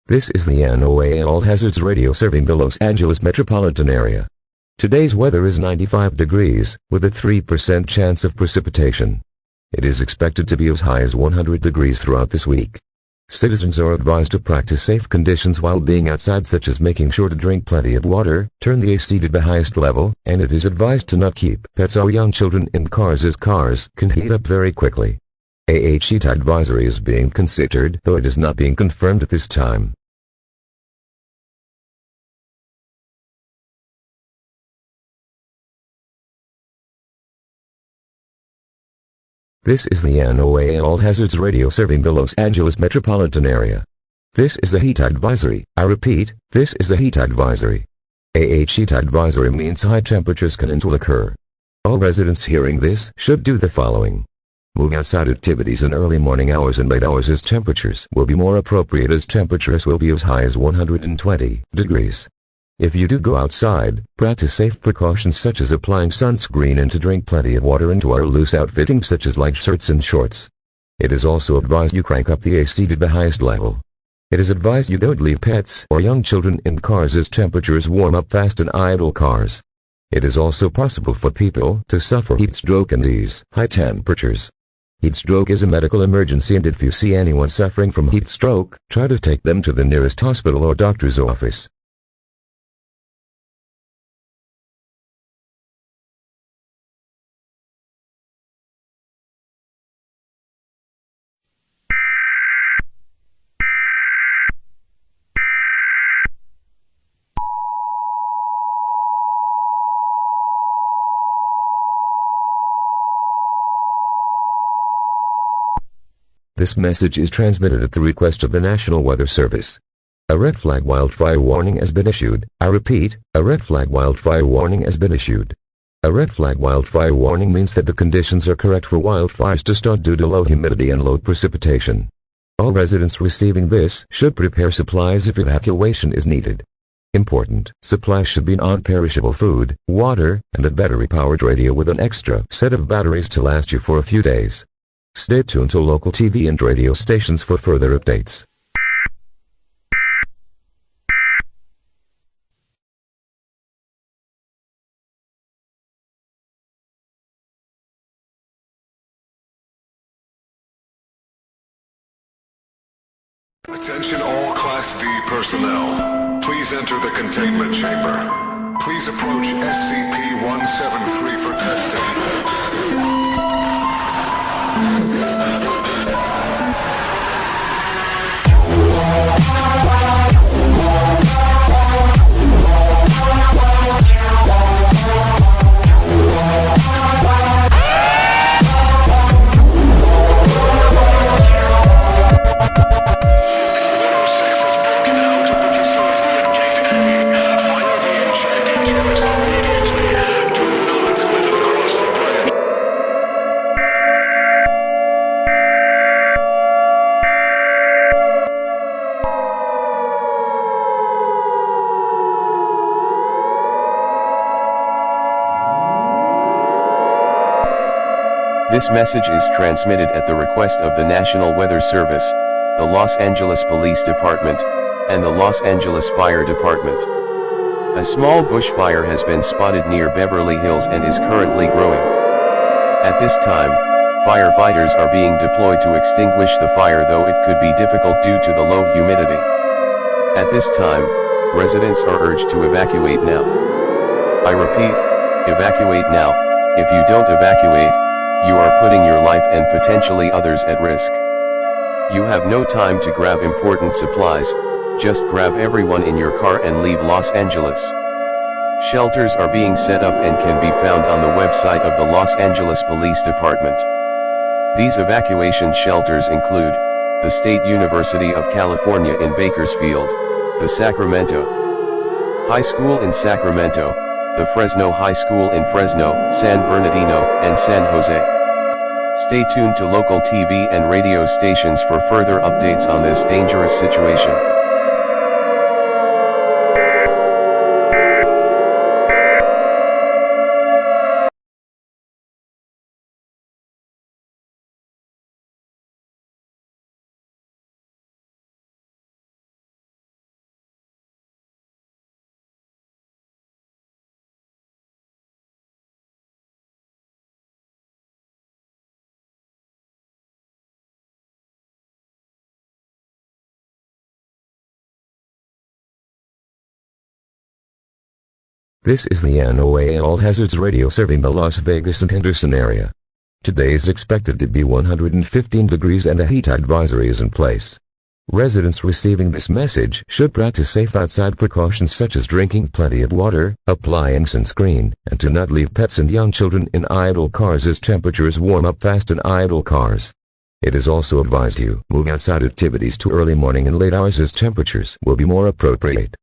This is the NOAA All Hazards Radio serving the Los Angeles metropolitan area. Today's weather is 95 degrees, with a 3% chance of precipitation. It is expected to be as high as 100 degrees throughout this week. Citizens are advised to practice safe conditions while being outside, such as making sure to drink plenty of water, turn the AC to the highest level, and it is advised to not keep pets or young children in cars, as cars can heat up very quickly. A heat advisory is being considered, though it is not being confirmed at this time. This is the NOAA All Hazards Radio serving the Los Angeles metropolitan area. This is a heat advisory. I repeat, this is a heat advisory. A heat advisory means high temperatures can and will occur. All residents hearing this should do the following. Move outside activities in early morning hours and late hours, as temperatures will be more appropriate, as temperatures will be as high as 120 degrees. If you do go outside, practice safe precautions such as applying sunscreen and to drink plenty of water, and to wear loose outfitting such as light shirts and shorts. It is also advised you crank up the AC to the highest level. It is advised you don't leave pets or young children in cars, as temperatures warm up fast in idle cars. It is also possible for people to suffer heat stroke in these high temperatures. Heat stroke is a medical emergency, and if you see anyone suffering from heat stroke, try to take them to the nearest hospital or doctor's office. This message is transmitted at the request of the National Weather Service. A red flag wildfire warning has been issued. I repeat, a red flag wildfire warning has been issued. A red flag wildfire warning means that the conditions are correct for wildfires to start due to low humidity and low precipitation. All residents receiving this should prepare supplies if evacuation is needed. Important: supplies should be non-perishable food, water, and a battery-powered radio with an extra set of batteries to last you for a few days. Stay tuned to local TV and radio stations for further updates. Attention all Class D personnel. Please enter the containment chamber. Please approach SCP-173 for testing. This message is transmitted at the request of the National Weather Service, the Los Angeles Police Department, and the Los Angeles Fire Department. A small bushfire has been spotted near Beverly Hills and is currently growing. At this time, firefighters are being deployed to extinguish the fire, though it could be difficult due to the low humidity. At this time, residents are urged to evacuate now. I repeat, evacuate now. If you don't evacuate, you are putting your life and potentially others at risk. You have no time to grab important supplies, just grab everyone in your car and leave Los Angeles. Shelters are being set up and can be found on the website of the Los Angeles Police Department. These evacuation shelters include the State University of California in Bakersfield, the Sacramento High School in Sacramento, the Fresno High School in Fresno, San Bernardino, and San Jose. Stay tuned to local TV and radio stations for further updates on this dangerous situation. This is the NOAA All Hazards Radio serving the Las Vegas and Henderson area. Today is expected to be 115 degrees and a heat advisory is in place. Residents receiving this message should practice safe outside precautions such as drinking plenty of water, applying sunscreen, and to not leave pets and young children in idle cars as temperatures warm up fast in idle cars. It is also advised you move outside activities to early morning and late hours as temperatures will be more appropriate.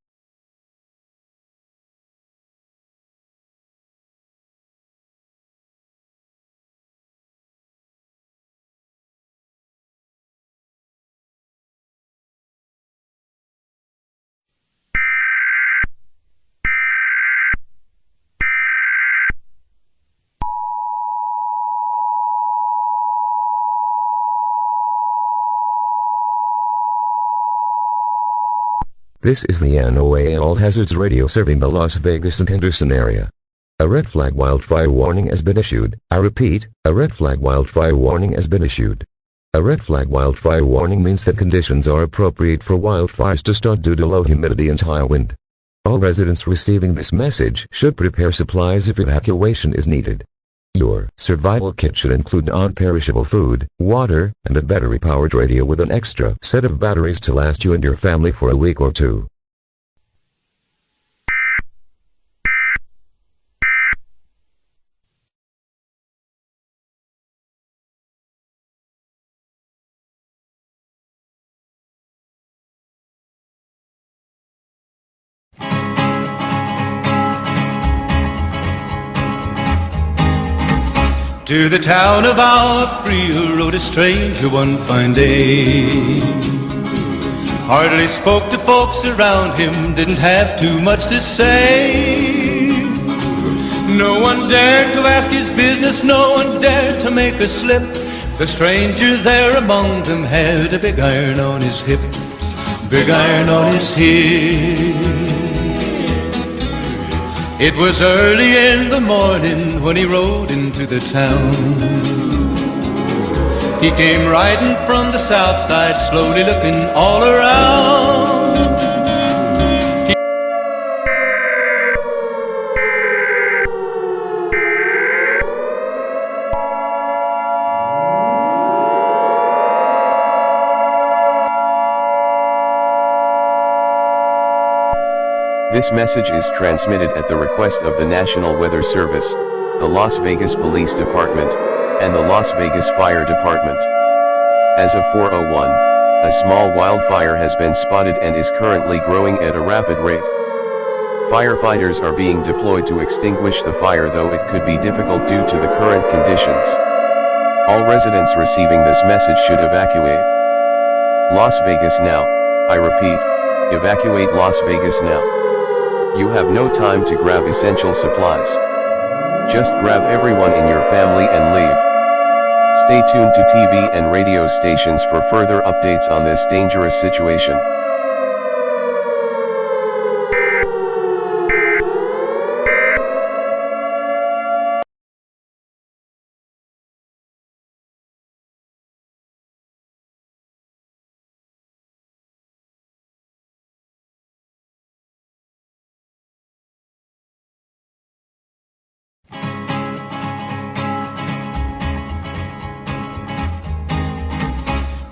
This is the NOAA All Hazards Radio serving the Las Vegas and Henderson area. A red flag wildfire warning has been issued. I repeat, a red flag wildfire warning has been issued. A red flag wildfire warning means that conditions are appropriate for wildfires to start due to low humidity and high wind. All residents receiving this message should prepare supplies if evacuation is needed. Your survival kit should include non-perishable food, water, and a battery-powered radio with an extra set of batteries to last you and your family for a week or two. To the town of our Frio rode a stranger one fine day. Hardly spoke to folks around him, didn't have too much to say. No one dared to ask his business, no one dared to make a slip. The stranger there among them had a big iron on his hip, big iron on his hip. It was early in the morning when he rode into the town. He came riding from the south side, slowly looking all around. This message is transmitted at the request of the National Weather Service, the Las Vegas Police Department, and the Las Vegas Fire Department. As of 4:01, a small wildfire has been spotted and is currently growing at a rapid rate. Firefighters are being deployed to extinguish the fire, though it could be difficult due to the current conditions. All residents receiving this message should evacuate. Las Vegas now, I repeat, evacuate Las Vegas now. You have no time to grab essential supplies. Just grab everyone in your family and leave. Stay tuned to TV and radio stations for further updates on this dangerous situation.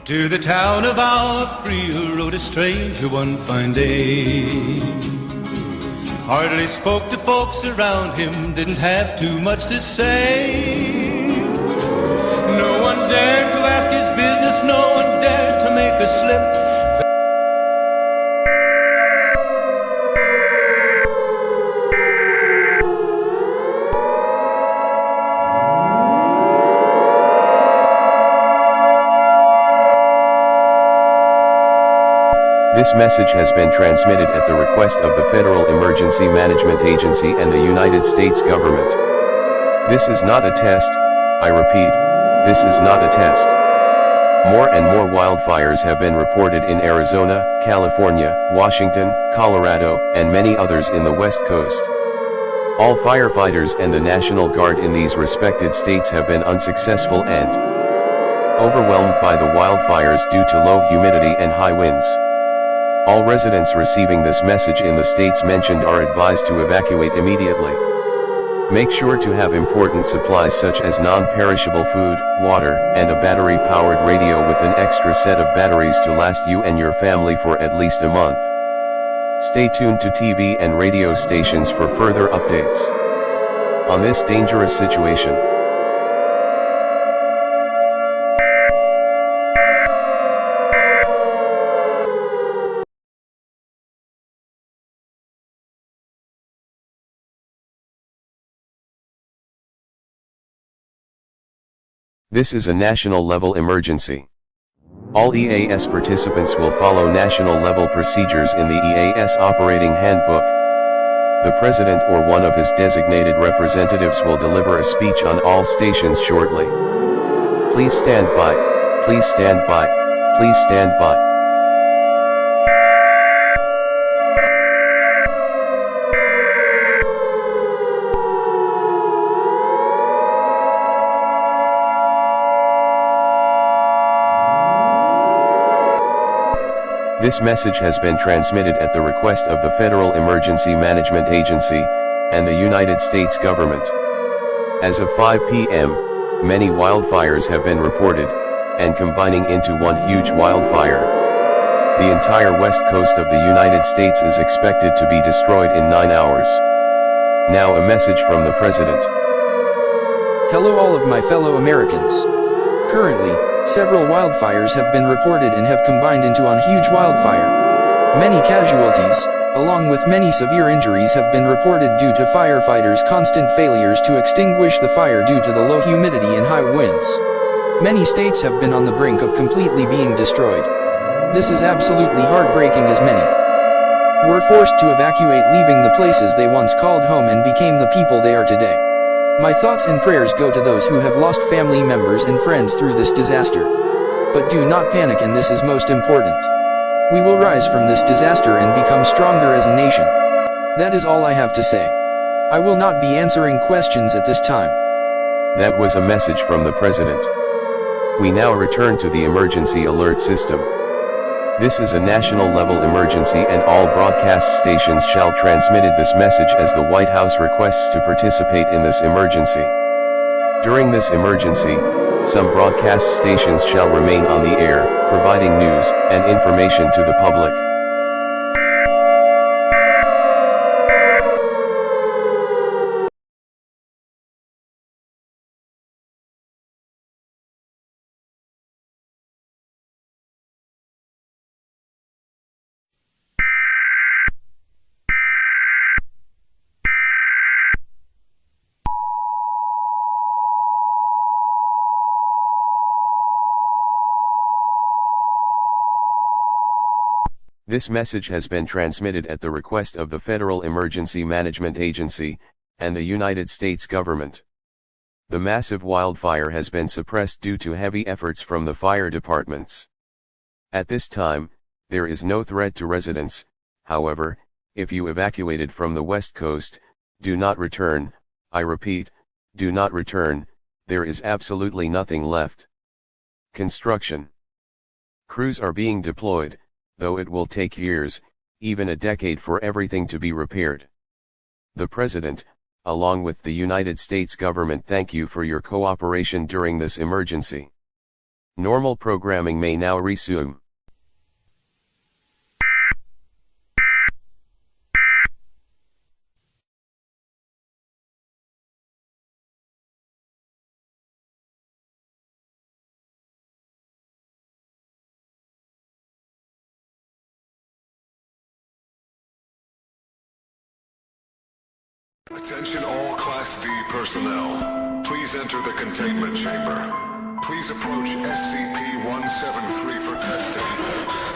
To the town of our Frio rode a stranger one fine day. Hardly spoke to folks around him, didn't have too much to say. No one dared to ask his business, no one dared to make a slip. This message has been transmitted at the request of the Federal Emergency Management Agency and the United States government. This is not a test, I repeat, this is not a test. More and more wildfires have been reported in Arizona, California, Washington, Colorado, and many others in the West Coast. All firefighters and the National Guard in these respected states have been unsuccessful and overwhelmed by the wildfires due to low humidity and high winds. All residents receiving this message in the states mentioned are advised to evacuate immediately. Make sure to have important supplies such as non-perishable food, water, and a battery-powered radio with an extra set of batteries to last you and your family for at least a month. Stay tuned to TV and radio stations for further updates on this dangerous situation. This is a national-level emergency. All EAS participants will follow national-level procedures in the EAS Operating Handbook. The President or one of his designated representatives will deliver a speech on all stations shortly. Please stand by, please stand by, please stand by. This message has been transmitted at the request of the Federal Emergency Management Agency, and the United States government. As of 5 p.m., many wildfires have been reported, and combining into one huge wildfire. The entire west coast of the United States is expected to be destroyed in 9 hours. Now a message from the President. Hello all of my fellow Americans. Currently, several wildfires have been reported and have combined into one huge wildfire. Many casualties, along with many severe injuries, have been reported due to firefighters' constant failures to extinguish the fire due to the low humidity and high winds. Many states have been on the brink of completely being destroyed. This is absolutely heartbreaking, as many were forced to evacuate, leaving the places they once called home and became the people they are today. My thoughts and prayers go to those who have lost family members and friends through this disaster. But do not panic, and this is most important. We will rise from this disaster and become stronger as a nation. That is all I have to say. I will not be answering questions at this time. That was a message from the President. We now return to the emergency alert system. This is a national-level emergency, and all broadcast stations shall transmit this message as the White House requests to participate in this emergency. During this emergency, some broadcast stations shall remain on the air, providing news and information to the public. This message has been transmitted at the request of the Federal Emergency Management Agency, and the United States government. The massive wildfire has been suppressed due to heavy efforts from the fire departments. At this time, there is no threat to residents. However, if you evacuated from the West Coast, do not return. I repeat, do not return. There is absolutely nothing left. Construction crews are being deployed, though it will take years, even a decade, for everything to be repaired. The President, along with the United States government, thank you for your cooperation during this emergency. Normal programming may now resume. Attention all Class D personnel. Please enter the containment chamber. Please approach SCP-173 for testing.